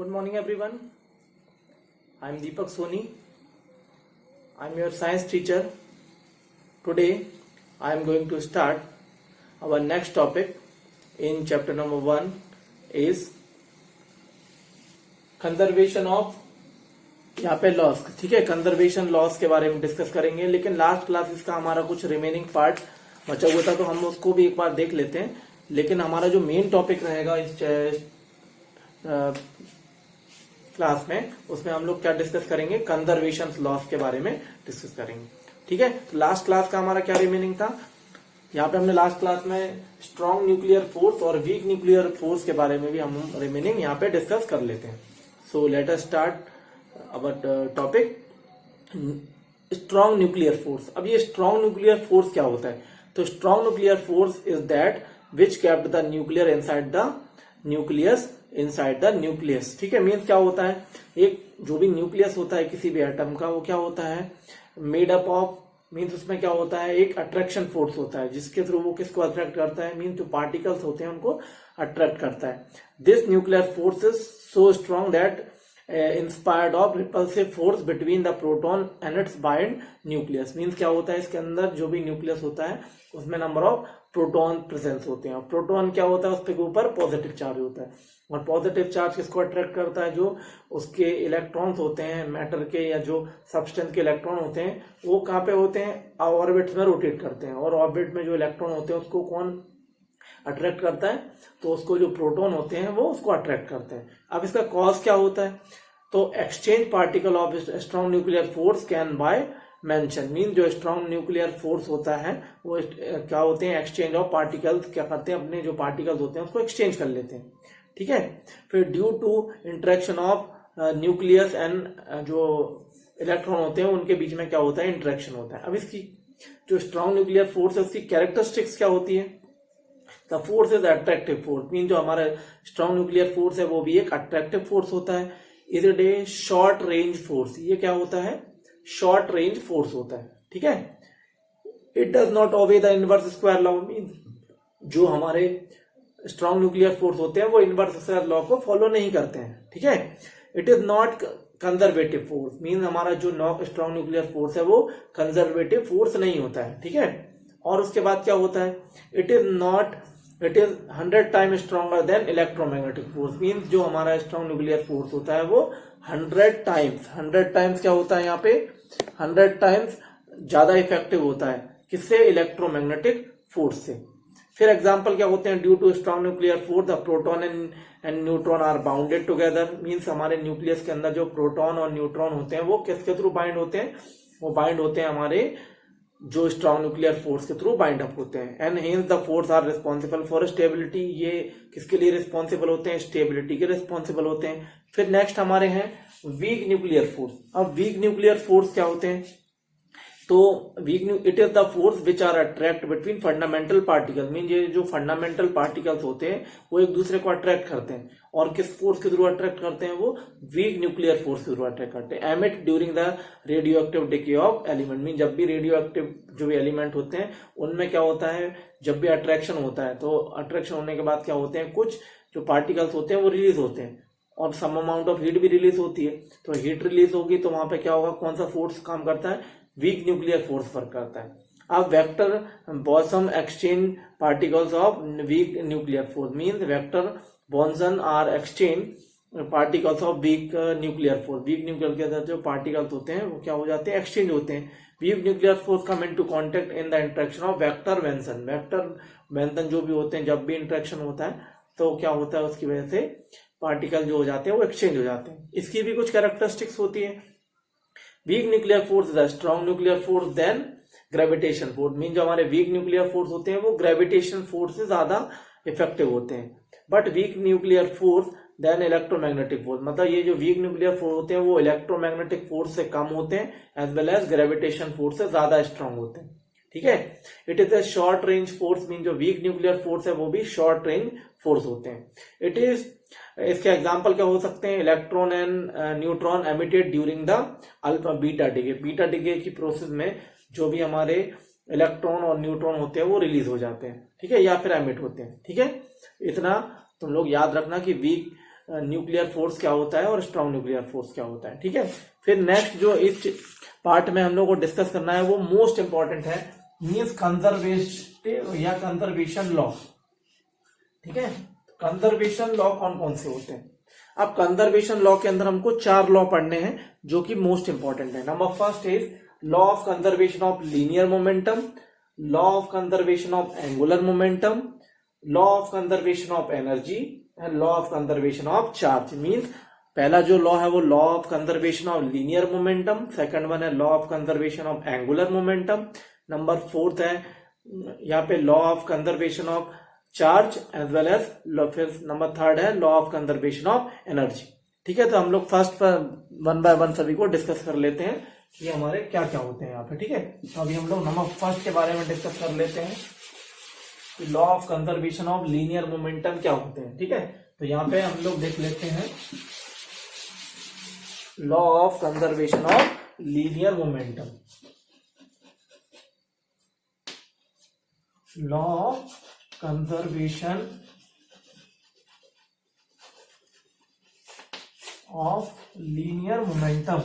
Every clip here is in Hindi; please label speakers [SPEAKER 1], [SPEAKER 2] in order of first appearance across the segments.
[SPEAKER 1] Good morning everyone. I am Deepak Soni. I am your science teacher. Today I am going to start our next topic in chapter number 1 is conservation of यहाँ पे लॉस. ठीक है, कंजर्वेशन लॉस के बारे में डिस्कस करेंगे, लेकिन लास्ट क्लास इसका हमारा कुछ रिमेनिंग पार्ट बचा हुआ था तो हम उसको भी एक बार देख लेते हैं. लेकिन हमारा जो मेन टॉपिक रहेगा इस क्लास में उसमें हम लोग क्या डिस्कस करेंगे, कंजर्वेशन लॉस के बारे में डिस्कस करेंगे. ठीक है, तो लास्ट क्लास का हमारा क्या रिमेनिंग था, यहाँ पे हमने लास्ट क्लास में स्ट्रॉन्ग न्यूक्लियर फोर्स और वीक न्यूक्लियर फोर्स के बारे में भी हम रिमेनिंग यहाँ पे डिस्कस कर लेते हैं. So let us start our topic strong nuclear force. अब ये स्ट्रॉन्ग न्यूक्लियर फोर्स क्या होता है, तो strong nuclear force is that which kept the nuclear inside the nucleus inside the nucleus. ठीक है, मीन्स क्या होता है, एक जो भी न्यूक्लियस होता है किसी भी एटम का वो क्या होता है, मेड अप ऑफ, मीन्स उसमें क्या होता है, एक अट्रैक्शन फोर्स होता है जिसके थ्रू वो किसको अट्रैक्ट करता है, मीन्स जो पार्टिकल्स होते हैं उनको अट्रैक्ट करता है. This nuclear force is so strong that inspired of repulsive force between the proton and it's bind nucleus. Means क्या होता है, इसके अंदर जो भी न्यूक्लियस होता है उसमें नंबर ऑफ प्रोटॉन प्रेजेंस होते हैं. और प्रोटॉन क्या होता है, उसके ऊपर पॉजिटिव चार्ज होता है. और पॉजिटिव चार्ज किसको अट्रैक्ट करता है, जो उसके इलेक्ट्रॉन्स होते हैं मैटर के या जो सब्सटेंस के इलेक्ट्रॉन होते हैं वो कहाँ पे होते हैं, ऑर्बिट में रोटेट करते हैं. और ऑर्बिट में जो इलेक्ट्रॉन होते हैं उसको कौन अट्रैक्ट करता है, तो उसको जो प्रोटॉन होते हैं वो उसको अट्रैक्ट करते हैं. अब इसका कॉज क्या होता है, तो exchange particle of strong nuclear force can buy mention. Mean जो स्ट्रॉन्ग न्यूक्लियर फोर्स होता है वो क्या होते हैं, एक्सचेंज ऑफ पार्टिकल्स क्या करते हैं, अपने जो पार्टिकल्स होते हैं उसको एक्सचेंज कर लेते हैं. ठीक है, फिर due to interaction of nucleus and जो इलेक्ट्रॉन होते हैं उनके बीच में क्या होता है, इंटरेक्शन होता है. अब इसकी जो स्ट्रॉन्ग न्यूक्लियर फोर्स है उसकी कैरेक्टरिस्टिक्स क्या होती है, the force is attractive force. Mean जो हमारा स्ट्रॉन्ग न्यूक्लियर फोर्स है वो भी एक अट्रैक्टिव फोर्स होता है. Is it A short range force, ये क्या होता है, शॉर्ट रेंज फोर्स होता है. ठीक है, it does not obey the inverse square law. Mean जो हमारे स्ट्रॉन्ग न्यूक्लियर फोर्स होते हैं वो इनवर्स स्क्वायर लॉ को फॉलो नहीं करते हैं. ठीक है, it is not conservative force. Mean हमारा जो स्ट्रॉन्ग न्यूक्लियर फोर्स है वो कंजर्वेटिव फोर्स नहीं होता है. ठीक है, और उसके बाद क्या होता है, it is 100 time stronger than electromagnetic force. Means जो हमारा स्ट्रॉन्ग न्यूक्लियर फोर्स होता है वो 100 टाइम्स क्या होता है, यहाँ पे 100 टाइम्स ज्यादा इफेक्टिव होता है किससे, इलेक्ट्रोमैग्नेटिक फोर्स से. फिर एग्जांपल क्या होते हैं, due to strong nuclear force the proton and neutron are bounded together. Means हमारे न्यूक्लियस के अंदर जो प्रोटॉन और न्यूट्रॉन होते हैं वो किसके थ्रू बाइंड होते हैं, वो बाइंड होते हैं हमारे जो स्ट्रॉन्ग न्यूक्लियर फोर्स के थ्रू बाइंड अप होते हैं. And hence the force are responsible for stability. ये किसके लिए रिस्पॉन्सिबल होते हैं, स्टेबिलिटी के रिस्पॉन्सिबल होते हैं. फिर नेक्स्ट हमारे हैं वीक न्यूक्लियर फोर्स. अब वीक न्यूक्लियर फोर्स क्या होते हैं, तो weak it is the force which are attract between fundamental particle. Mean ये जो फंडामेंटल पार्टिकल्स होते हैं वो एक दूसरे को अट्रैक्ट करते हैं. और किस फोर्स के थ्रू अट्रैक्ट करते हैं, वो वीक न्यूक्लियर फोर्स के थ्रू अट्रैक्ट करते हैं. Emit during the radio active decay of element. Mean जब भी रेडियो एक्टिव जो भी एलिमेंट होते हैं उनमें क्या होता है, जब भी अट्रैक्शन होता है तो अट्रैक्शन होने के बाद क्या होते हैं, कुछ जो पार्टिकल्स होते हैं वो रिलीज होते हैं और सम अमाउंट ऑफ हीट भी रिलीज होती है. तो हीट रिलीज होगी तो वहां पे क्या होगा, कौन सा फोर्स काम करता है, वीक न्यूक्लियर फोर्स वर्क करता है. अब vector boson exchange particles of weak nuclear force. Mean vector boson are exchange particles of weak nuclear force. Weak nuclear के अंदर जो पार्टिकल्स होते हैं वो क्या हो जाते हैं, एक्सचेंज होते हैं. Weak nuclear force come into contact in the interaction of vector Benson. Vector Benson जो भी होते हैं जब भी इंटरेक्शन होता है तो क्या होता है, उसकी वजह से पार्टिकल जो हो जाते हैं वो एक्सचेंज हो जाते हैं. इसकी भी कुछ कैरेक्टरिस्टिक्स होती है. Weak nuclear force is strong nuclear force than gravitation force. Mean जो हमारे वीक न्यूक्लियर फोर्स होते हैं वो ग्रेविटेशन फोर्स से ज्यादा इफेक्टिव होते हैं. But weak nuclear force than electromagnetic force. मतलब ये जो वीक न्यूक्लियर फोर्स होते हैं वो इलेक्ट्रोमैग्नेटिक फोर्स से कम होते हैं as well as gravitation force से ज्यादा स्ट्रांग होते हैं. ठीक है, it is a short range force. Mean जो वीक न्यूक्लियर फोर्स है वो भी शॉर्ट रेंज फोर्स होते हैं. इट इज, इसके एग्जाम्पल क्या हो सकते हैं, electron and neutron emitted during the alpha beta decay. Beta decay की प्रोसेस में जो भी हमारे इलेक्ट्रॉन और न्यूट्रॉन होते हैं वो रिलीज हो जाते हैं. ठीक है, या फिर एमिट होते हैं. ठीक है, इतना तुम लोग याद रखना कि वीक न्यूक्लियर फोर्स क्या होता है और स्ट्रॉन्ग न्यूक्लियर फोर्स क्या होता है। ठीक है, फिर नेक्स्ट जो इस पार्ट में हम लोग को डिस्कस करना है वो मोस्ट इंपॉर्टेंट है, मीन्स कंजर्वेटिव या कंजर्वेशन लॉ। ठीक है, कंजर्वेशन लॉ कौन कौन से होते हैं। अब कंजर्वेशन लॉ के अंदर हमको 4 लॉ पढ़ने हैं जो कि मोस्ट इंपॉर्टेंट है। Number first is law of conservation of linear momentum, law of conservation of angular momentum, law of conservation of energy and law of conservation of charge. Means पहला जो लॉ है वो law of conservation of linear momentum, second one है law of conservation of angular momentum, number fourth है यहाँ पे law of conservation of charge as well as, फिर नंबर थर्ड है law of conservation of energy. ठीक है, तो हम लोग फर्स्ट पर 1 बाय 1 सभी को डिस्कस कर लेते हैं कि हमारे क्या क्या होते हैं यहाँ पे। ठीक है, तो अभी हम लोग नंबर फर्स्ट के बारे में डिस्कस कर लेते हैं कि law of conservation of linear momentum क्या होते हैं। ठीक है, तो यहाँ पे हम लोग देख लेते हैं law of conservation of linear momentum. Law of conservation of linear momentum.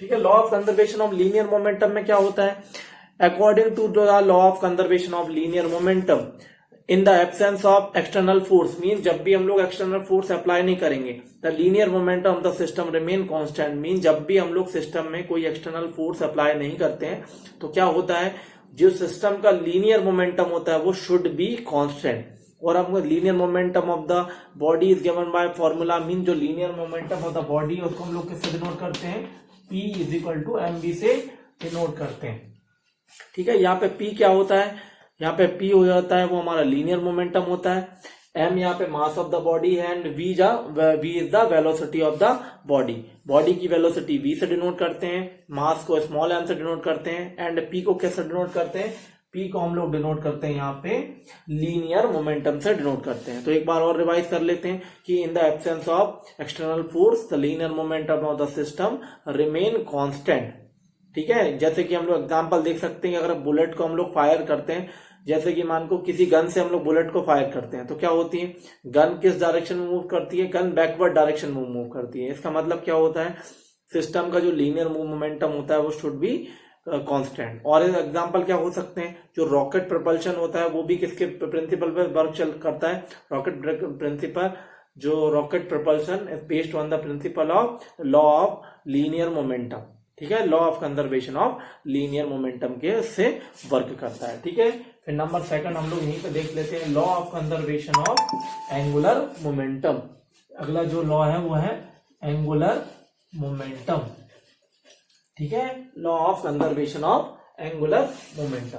[SPEAKER 1] ठीक है, law of conservation of linear momentum में क्या होता है, according to the law of conservation of linear momentum in the absence of external force, mean जब भी हम लोग एक्सटर्नल फोर्स अप्लाई नहीं करेंगे the linear momentum of the system remain constant. Mean जब भी हम लोग सिस्टम में कोई एक्सटर्नल फोर्स अप्लाई नहीं करते हैं तो क्या होता है, जो सिस्टम का लीनियर मोमेंटम होता है वो शुड बी कांस्टेंट। और हम linear momentum of the body is given by formula, mean जो linear momentum of the body उसको हम लोग किससे डिनोट करते हैं, P is equal to mv से डिनोट करते हैं। ठीक है, यहाँ पे P क्या होता है, यहाँ पे P हो जाता है वो हमारा लीनियर मोमेंटम होता है, m यहाँ पे मास ऑफ द बॉडी है and v is the velocity of the body. Body की वेलोसिटी v से डिनोट करते हैं, मास को स्मॉल m से डिनोट करते हैं एंड p को कैसे डिनोट करते हैं, p को हम लोग डिनोट करते हैं यहाँ पे लीनियर मोमेंटम से डिनोट करते हैं। तो एक बार और रिवाइज कर लेते हैं कि इन the absence of external force the linear momentum of the system remain constant. ठीक है, जैसे कि हम लोग एग्जांपल देख सकते हैं कि अगर बुलेट को हम लोग फायर करते हैं, जैसे कि मान को किसी गन से हम लोग बुलेट को फायर करते हैं तो क्या होती है, गन किस डायरेक्शन में मूव करती है, गन बैकवर्ड डायरेक्शन में मूव करती है। इसका मतलब क्या होता है, सिस्टम का जो लीनियर मोमेंटम होता है वो शुड बी कांस्टेंट। और एग्जांपल क्या हो सकते हैं, जो रॉकेट प्रोपल्शन होता है वो भी किसके प्रिंसिपल पर वर्क करता है, रॉकेट प्रिंसिपल, जो rocket propulsion is based on the principle of law of linear momentum. ठीक है, law of conservation of linear momentum के से वर्क करता है। ठीक है, फिर नंबर सेकंड हम लोग यहीं पे देख लेते हैं law of conservation of angular momentum. अगला जो लॉ है वो है एंगुलर मोमेंटम। ठीक है, law of conservation of angular momentum.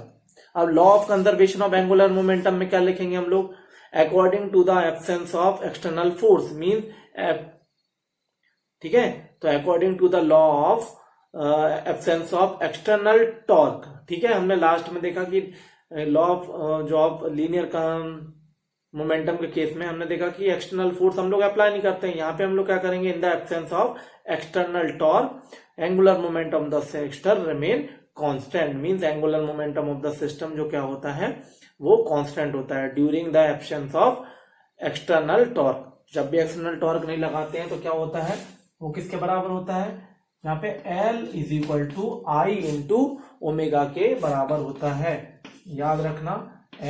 [SPEAKER 1] अब law of conservation of angular momentum में क्या लिखेंगे हम लोग, according to the absence of external force, mean ठीक है, तो according to the law of absence of external torque. ठीक है, हमने लास्ट में देखा कि लॉ ऑफ लीनियर मोमेंटम के केस में हमने देखा कि एक्सटर्नल फोर्स हम लोग अप्लाई नहीं करते हैं। यहाँ पे हम लोग क्या करेंगे, इन the absence of external torque angular momentum of the system remain constant. Means angular momentum of the system जो क्या होता है वो कांस्टेंट होता है during the absence of external torque. जब भी एक्सटर्नल टॉर्क नहीं लगाते हैं तो क्या होता है, वो किसके बराबर होता है, यहाँ पे L is equal to I into omega के बराबर होता है। याद रखना,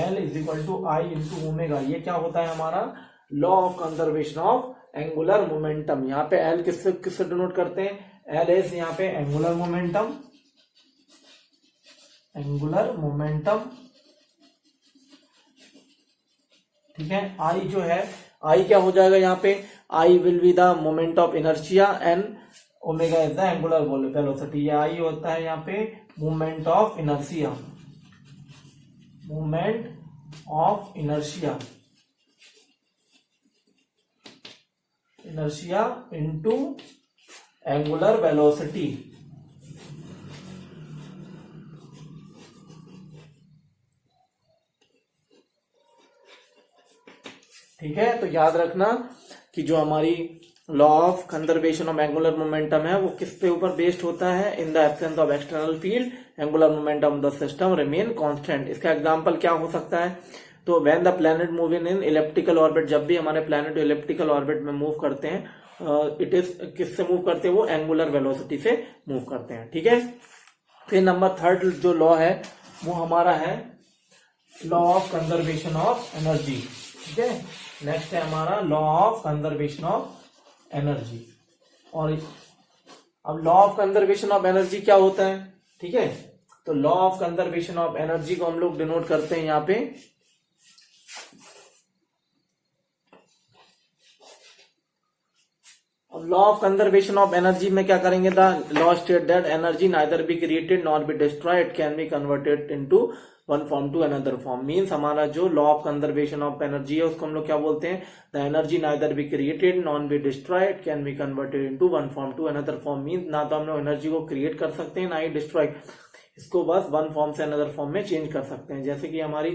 [SPEAKER 1] L is equal to I into omega, ये क्या होता है हमारा law of conservation of angular momentum. यहाँ पे L किससे डिनोट करते हैं, L इज यहाँ पे एंगुलर मोमेंटम, एंगुलर मोमेंटम। ठीक है, I जो है, I क्या हो जाएगा यहाँ पे, I will be the moment of inertia and omega is the angular velocity. ये I होता है यहाँ पे moment of inertia, moment of inertia, inertia into angular velocity. ठीक है, तो याद रखना कि जो हमारी law of conservation of angular momentum है वो किस पे ऊपर बेस्ड होता है, इन the absence of external field angular momentum of the system remain constant. इसका एग्जांपल क्या हो सकता है, तो when the planet moving in elliptical orbit, जब भी हमारे प्लैनेट इलिप्टिकल ऑर्बिट में मूव करते हैं, इट इज किससे मूव करते हैं, वो एंगुलर वेलोसिटी से मूव करते हैं। ठीक है, फिर नंबर थर्ड जो लॉ है वो हमारा है law of conservation of energy. ठीक है, नेक्स्ट है हमारा law of conservation of energy. और अब law of conservation of energy क्या होता है, ठीक है, तो law of conservation of energy को हम लोग डिनोट करते हैं यहाँ पे law of conservation of energy में क्या करेंगे, the law state that energy neither be created nor be destroy, it can be converted into one form to another form. Means हमारा जो law of conservation of energy है उसको हम लोग क्या बोलते हैं, the energy neither be created nor be destroy, it can be converted into one form to another form. Means ना तो हम लोग एनर्जी को क्रिएट कर सकते हैं ना ही डिस्ट्रॉय, इसको बस वन फॉर्म से अनदर फॉर्म में चेंज कर सकते हैं। जैसे कि हमारी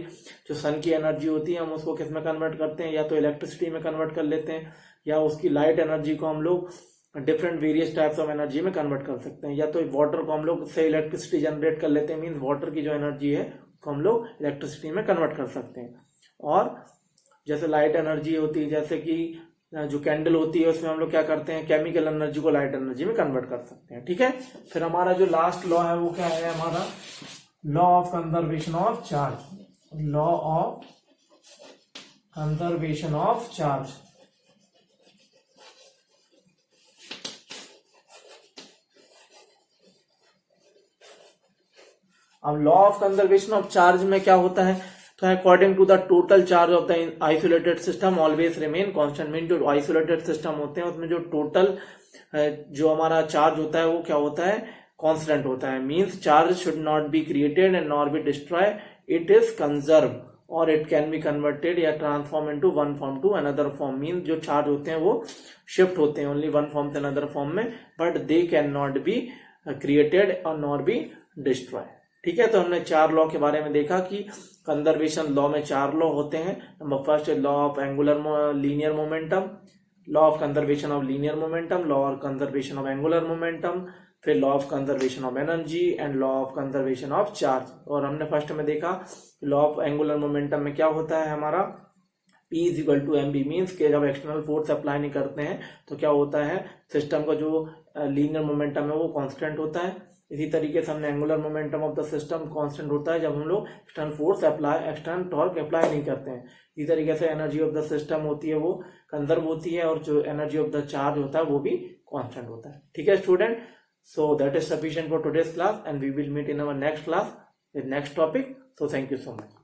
[SPEAKER 1] जो सन की एनर्जी होती है हम उसको किस में कन्वर्ट करते हैं, या तो इलेक्ट्रिसिटी में कन्वर्ट कर लेते हैं, या उसकी लाइट एनर्जी को हम लोग different various types of energy में कन्वर्ट कर सकते हैं, या तो वाटर को हम लोग से इलेक्ट्रिसिटी जनरेट कर लेते हैं, मीन्स वाटर की जो एनर्जी है उसको हम लोग इलेक्ट्रिसिटी में कन्वर्ट कर सकते हैं। और जैसे लाइट एनर्जी होती है, जैसे कि जो कैंडल होती है उसमें हम लोग क्या करते हैं, केमिकल एनर्जी को लाइट एनर्जी में कन्वर्ट कर सकते हैं। ठीक है, फिर हमारा जो लास्ट लॉ है वो क्या है, हमारा law of conservation of charge. Law of conservation of charge, अब law of conservation of charge में क्या होता है, तो according to the total charge of the isolated system always remain constant. Mean जो आइसोलेटेड सिस्टम होते हैं उसमें जो टोटल जो हमारा चार्ज होता है वो क्या होता है, कांस्टेंट होता है। Means charge should not be created and not be destroy, it is conserve और इट कैन बी कन्वर्टेड या transform into one form to another form. Mean जो चार्ज होते हैं वो शिफ्ट होते हैं ओनली वन फॉर्म से अनदर फॉर्म में, but they can not be created और नॉट बी डिस्ट्रॉय। ठीक है, तो हमने चार लॉ के बारे में देखा कि कंजर्वेशन लॉ में चार लॉ होते हैं। नंबर फर्स्ट है law of angular linear momentum, law of conservation of linear momentum, law of conservation of angular momentum, फिर law of conservation of energy and law of conservation of charge. और हमने फर्स्ट में देखा लॉ ऑफ एंगुलर मोमेंटम में क्या होता है हमारा, P is equal to mb। Means के जब एक्सटर्नल फोर्स अप्लाई नहीं करते हैं तो क्या होता है, सिस्टम का जो लीनियर मोमेंटम है वो कांस्टेंट होता है। इसी तरीके से हमने angular momentum of the system constant होता है जब हम लोग external force apply, external torque apply नहीं करते हैं। इसी तरीके से एनर्जी ऑफ द सिस्टम होती है वो कंजर्व होती है, और जो एनर्जी ऑफ द चार्ज होता है वो भी कांस्टेंट होता है। ठीक है student, so that is sufficient for today's class and we will meet in our next class with next topic. So thank you so much.